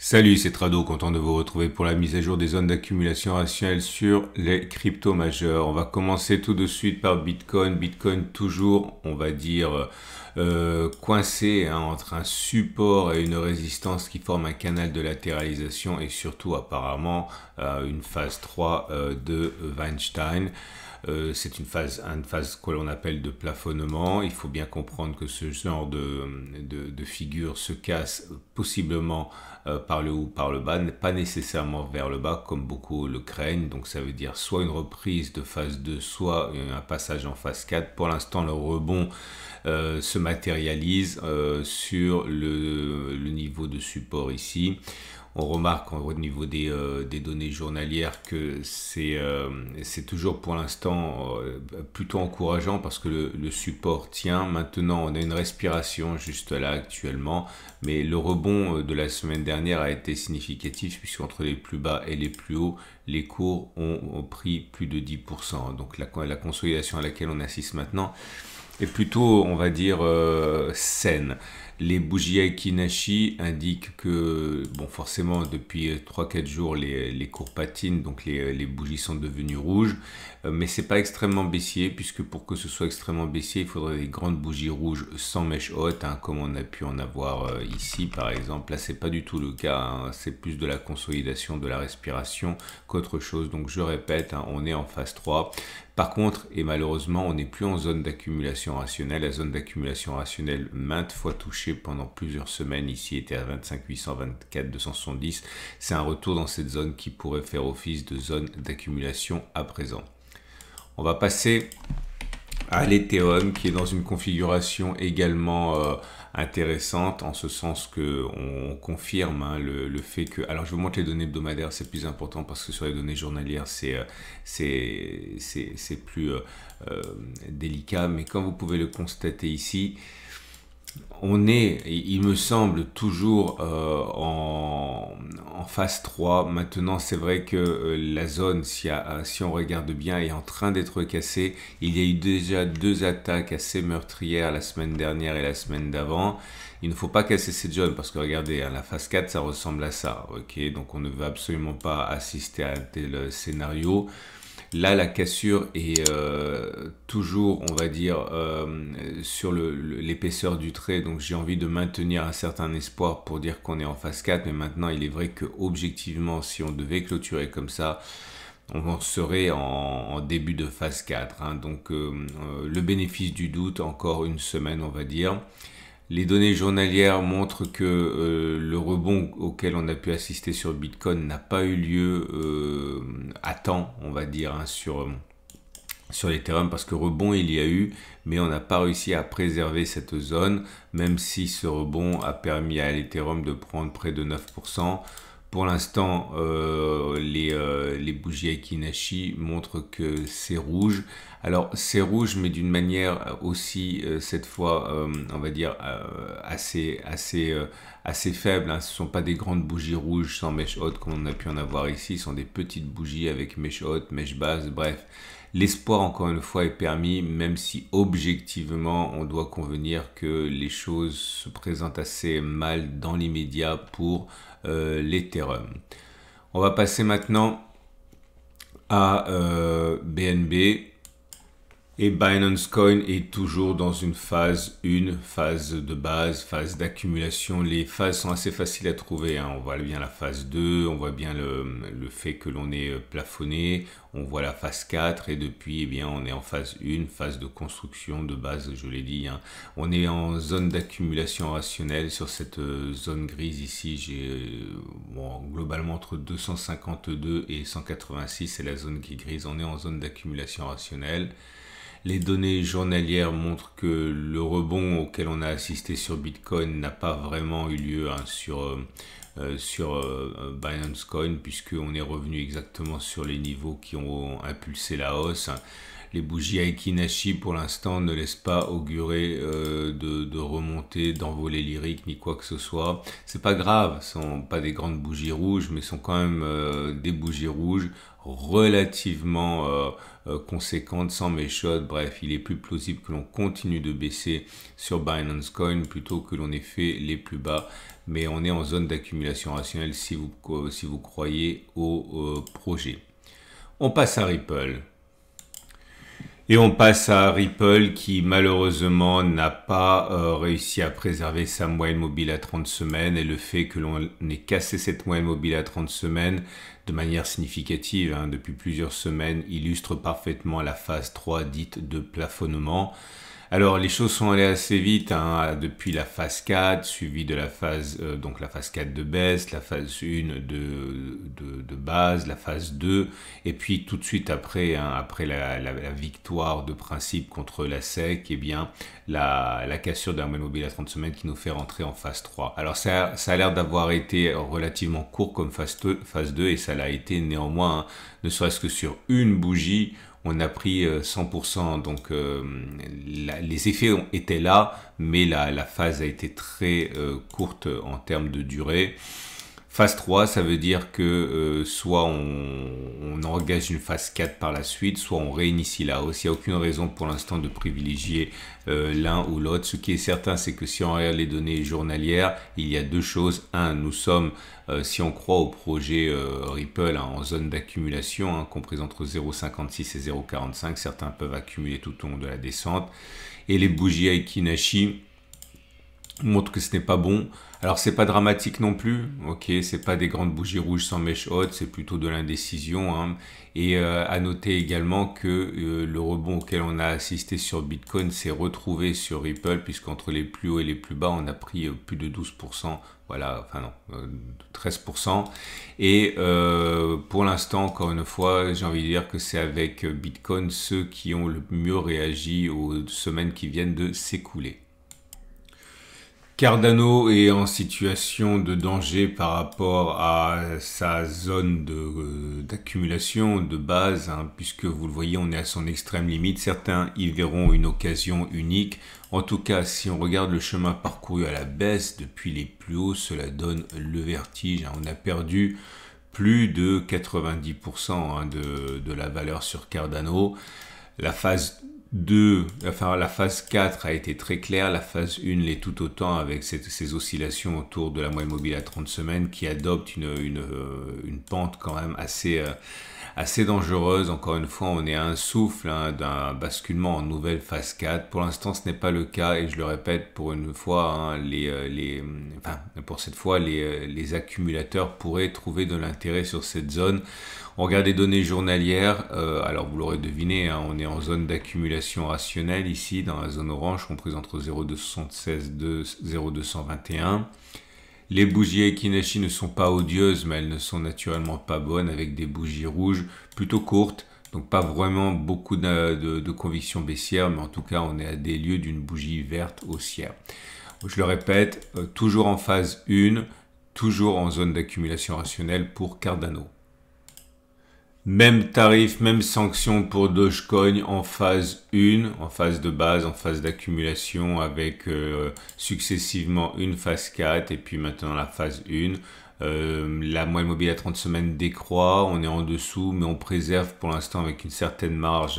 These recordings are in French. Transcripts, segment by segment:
Salut, c'est Trado, content de vous retrouver pour la mise à jour des zones d'accumulation rationnelle sur les cryptos majeurs. On va commencer tout de suite par Bitcoin. Bitcoin toujours, on va dire, coincé entre un support et une résistance qui forment un canal de latéralisation et surtout apparemment une phase 3 de Weinstein. C'est une phase que l'on appelle de plafonnement. Il faut bien comprendre que ce genre de figure se casse possiblement par le haut ou par le bas, pas nécessairement vers le bas comme beaucoup le craignent. Donc ça veut dire soit une reprise de phase 2, soit un passage en phase 4. Pour l'instant, le rebond se matérialise sur le niveau de support ici. On remarque au niveau des données journalières que c'est toujours pour l'instant plutôt encourageant parce que le support tient. Maintenant, on a une respiration juste là actuellement, mais le rebond de la semaine dernière a été significatif puisqu'entre les plus bas et les plus hauts, les cours ont pris plus de 10%. Donc la consolidation à laquelle on assiste maintenant est plutôt, on va dire, saine. Les bougies Aiki-Nashi indiquent que, bon, forcément, depuis 3-4 jours, les cours patinent, donc les bougies sont devenues rouges, mais c'est pas extrêmement baissier, puisque pour que ce soit extrêmement baissier, il faudrait des grandes bougies rouges sans mèche haute, comme on a pu en avoir ici, par exemple. Là, c'est pas du tout le cas, c'est plus de la consolidation, de la respiration qu'autre chose. Donc, je répète, on est en phase 3. Par contre, et malheureusement, on n'est plus en zone d'accumulation rationnelle. La zone d'accumulation rationnelle, maintes fois touchée pendant plusieurs semaines, ici était à 25 800, 24 270. C'est un retour dans cette zone qui pourrait faire office de zone d'accumulation à présent. On va passer à l'Ethereum qui est dans une configuration également intéressante en ce sens que on confirme le fait que, alors je vous montre les données hebdomadaires, c'est plus important parce que sur les données journalières c'est plus délicat, mais comme vous pouvez le constater ici, on est, il me semble, toujours en phase 3. Maintenant, c'est vrai que la zone, si on regarde bien, est en train d'être cassée. Il y a eu déjà 2 attaques assez meurtrières la semaine dernière et la semaine d'avant. Il ne faut pas casser cette zone parce que regardez, la phase 4, ça ressemble à ça. Ok, donc on ne veut absolument pas assister à un tel scénario. Là, la cassure est toujours, on va dire, sur l'épaisseur du trait. Donc, j'ai envie de maintenir un certain espoir pour dire qu'on est en phase 4. Mais maintenant, il est vrai que objectivement, si on devait clôturer comme ça, on serait en début de phase 4. Donc, le bénéfice du doute, encore une semaine, on va dire. Les données journalières montrent que le rebond auquel on a pu assister sur Bitcoin n'a pas eu lieu à temps, on va dire, sur l'Ethereum, parce que rebond il y a eu, mais on n'a pas réussi à préserver cette zone, même si ce rebond a permis à l'Ethereum de prendre près de 9%. Pour l'instant, les bougies Aiki-Nashi montrent que c'est rouge. Alors, c'est rouge, mais d'une manière aussi, cette fois, on va dire, assez faible. Ce ne sont pas des grandes bougies rouges sans mèche haute comme on a pu en avoir ici. Ce sont des petites bougies avec mèche haute, mèche basse, bref. L'espoir, encore une fois, est permis, même si objectivement, on doit convenir que les choses se présentent assez mal dans l'immédiat pour l'Ethereum. On va passer maintenant à BNB. Et Binance Coin est toujours dans une phase 1, phase de base, phase d'accumulation. Les phases sont assez faciles à trouver. On voit bien la phase 2, on voit bien le fait que l'on est plafonné, on voit la phase 4 et depuis, eh bien, on est en phase 1, phase de construction de base, je l'ai dit. On est en zone d'accumulation rationnelle sur cette zone grise ici. J'ai globalement entre 252 et 186, c'est la zone qui est grise. On est en zone d'accumulation rationnelle. Les données journalières montrent que le rebond auquel on a assisté sur Bitcoin n'a pas vraiment eu lieu sur Binance Coin, puisqu'on est revenu exactement sur les niveaux qui ont impulsé la hausse. Les bougies Aiki-Nashi pour l'instant ne laissent pas augurer de remontée, d'envolée lyrique ni quoi que ce soit. C'est pas grave, ce sont pas des grandes bougies rouges, mais sont quand même des bougies rouges relativement conséquentes, sans méchotte. Bref, il est plus plausible que l'on continue de baisser sur Binance Coin plutôt que l'on ait fait les plus bas. mais on est en zone d'accumulation rationnelle si vous croyez au projet. On passe à Ripple. Et on passe à Ripple qui malheureusement n'a pas réussi à préserver sa moyenne mobile à 30 semaines, et le fait que l'on ait cassé cette moyenne mobile à 30 semaines de manière significative depuis plusieurs semaines illustre parfaitement la phase 3 dite de plafonnement. Alors les choses sont allées assez vite depuis la phase 4, suivie de la phase donc la phase 4 de baisse, la phase 1 de base, la phase 2, et puis tout de suite après, après la victoire de principe contre la SEC, eh bien la cassure d'un moyenne mobile à 30 semaines qui nous fait rentrer en phase 3. Alors ça a l'air d'avoir été relativement court comme phase 2 et ça l'a été néanmoins, ne serait-ce que sur une bougie. On a pris 100%, donc les effets étaient là, mais la phase a été très courte en termes de durée. Phase 3, ça veut dire que soit on engage une phase 4 par la suite, soit on réinitie la hausse. Il n'y a aucune raison pour l'instant de privilégier l'un ou l'autre. Ce qui est certain, c'est que si on regarde les données journalières, il y a deux choses. Un, nous sommes, si on croit au projet Ripple, en zone d'accumulation, comprise entre 0,56 et 0,45. Certains peuvent accumuler tout au long de la descente. Et les bougies Aiki-Nashi montrent que ce n'est pas bon. Alors c'est pas dramatique non plus, ok, c'est pas des grandes bougies rouges sans mèche haute, c'est plutôt de l'indécision. Et à noter également que le rebond auquel on a assisté sur Bitcoin s'est retrouvé sur Ripple, puisqu'entre les plus hauts et les plus bas, on a pris plus de 12%, voilà, enfin non, 13%. Et pour l'instant, encore une fois, j'ai envie de dire que c'est avec Bitcoin ceux qui ont le mieux réagi aux semaines qui viennent de s'écouler. Cardano est en situation de danger par rapport à sa zone d'accumulation de base, puisque vous le voyez, on est à son extrême limite. Certains y verront une occasion unique. En tout cas, si on regarde le chemin parcouru à la baisse depuis les plus hauts, cela donne le vertige. On a perdu plus de 90% de la valeur sur Cardano. La phase 4 a été très claire, la phase 1 l'est tout autant, avec ces oscillations autour de la moyenne mobile à 30 semaines qui adopte une pente quand même assez dangereuse. Encore une fois, on est à un souffle d'un basculement en nouvelle phase 4. Pour l'instant, ce n'est pas le cas, et je le répète pour une fois, pour cette fois, les accumulateurs pourraient trouver de l'intérêt sur cette zone. On regarde les données journalières, alors vous l'aurez deviné, on est en zone d'accumulation rationnelle ici, dans la zone orange, comprise entre 0,276 et 0,221. Les bougies Aiki-Nashi ne sont pas odieuses, mais elles ne sont naturellement pas bonnes, avec des bougies rouges plutôt courtes, donc pas vraiment beaucoup de conviction baissière, mais en tout cas on est à des lieux d'une bougie verte haussière. Je le répète, toujours en phase 1, toujours en zone d'accumulation rationnelle pour Cardano. Même tarif, même sanction pour Dogecoin en phase 1, en phase de base, en phase d'accumulation, avec successivement une phase 4 et puis maintenant la phase 1. La moyenne mobile à 30 semaines décroît, on est en dessous, mais on préserve pour l'instant avec une certaine marge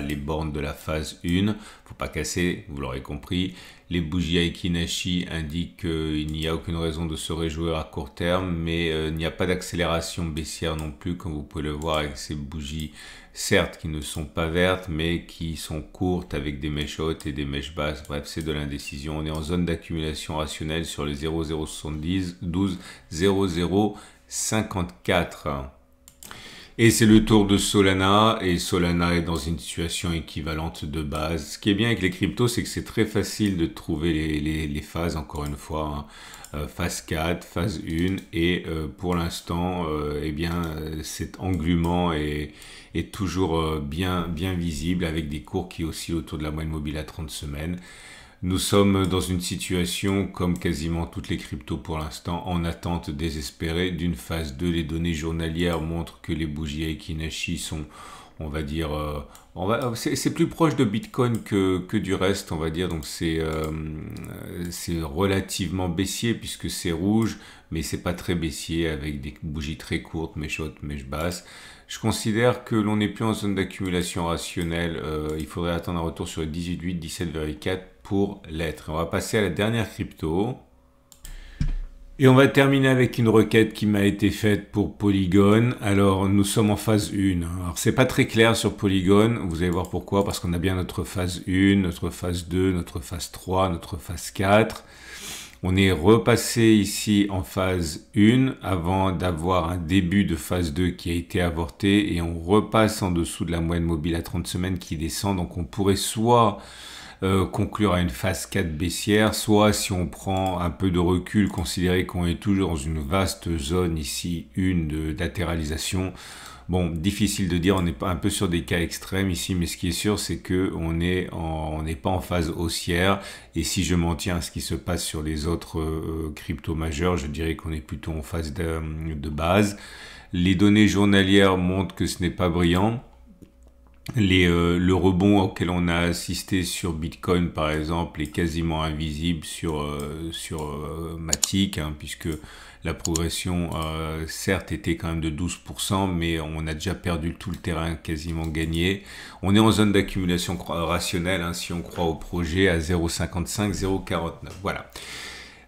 les bornes de la phase 1. Faut pas casser, vous l'aurez compris. Les bougies Aiki-Nashi indiquent qu'il n'y a aucune raison de se réjouir à court terme, mais il n'y a pas d'accélération baissière non plus, comme vous pouvez le voir avec ces bougies, certes qui ne sont pas vertes, mais qui sont courtes avec des mèches hautes et des mèches basses. Bref, c'est de l'indécision. On est en zone d'accumulation rationnelle sur les 0,070, 12, 0,054. Et c'est le tour de Solana, et Solana est dans une situation équivalente de base. Ce qui est bien avec les cryptos, c'est que c'est très facile de trouver les phases, encore une fois, phase 4, phase 1, et pour l'instant, cet englument est toujours bien visible, avec des cours qui oscillent autour de la moyenne mobile à 30 semaines. Nous sommes dans une situation, comme quasiment toutes les cryptos pour l'instant, en attente désespérée d'une phase 2. Les données journalières montrent que les bougies Aiki-Nashi sont, on va dire, c'est plus proche de Bitcoin que du reste, on va dire. Donc c'est relativement baissier puisque c'est rouge, mais c'est pas très baissier avec des bougies très courtes, mèches hautes, mèches basses. Je considère que l'on n'est plus en zone d'accumulation rationnelle. Il faudrait attendre un retour sur les 18,8, 17,4 pour l'être. On va passer à la dernière crypto. Et on va terminer avec une requête qui m'a été faite pour Polygon. Alors, nous sommes en phase 1. Alors, c'est pas très clair sur Polygon. Vous allez voir pourquoi. Parce qu'on a bien notre phase 1, notre phase 2, notre phase 3, notre phase 4. On est repassé ici en phase 1 avant d'avoir un début de phase 2 qui a été avorté. Et on repasse en dessous de la moyenne mobile à 30 semaines qui descend. Donc, on pourrait soit conclure à une phase 4 baissière, soit si on prend un peu de recul, considérer qu'on est toujours dans une vaste zone ici, une de latéralisation. Bon, difficile de dire, on est pas un peu sur des cas extrêmes ici, mais ce qui est sûr, c'est que on n'est pas en phase haussière. Et si je m'en tiens à ce qui se passe sur les autres cryptos majeurs, je dirais qu'on est plutôt en phase de base. Les données journalières montrent que ce n'est pas brillant. Le rebond auquel on a assisté sur Bitcoin par exemple est quasiment invisible sur Matic, hein, puisque la progression certes était quand même de 12%, mais on a déjà perdu tout le terrain, quasiment gagné. On est en zone d'accumulation rationnelle, hein, si on croit au projet, à 0,55, 0,49. Voilà.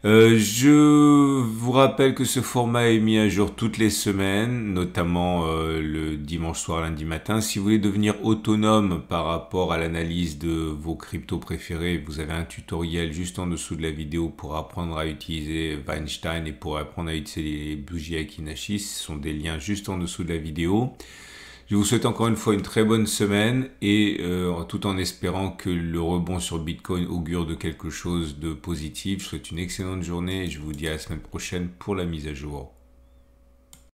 Je vous rappelle que ce format est mis à jour toutes les semaines, notamment le dimanche soir, lundi matin. Si vous voulez devenir autonome par rapport à l'analyse de vos cryptos préférés, vous avez un tutoriel juste en dessous de la vidéo pour apprendre à utiliser Weinstein et pour apprendre à utiliser les bougies Akinashi. Ce sont des liens juste en dessous de la vidéo. Je vous souhaite encore une fois une très bonne semaine et tout en espérant que le rebond sur Bitcoin augure de quelque chose de positif. Je vous souhaite une excellente journée et je vous dis à la semaine prochaine pour la mise à jour.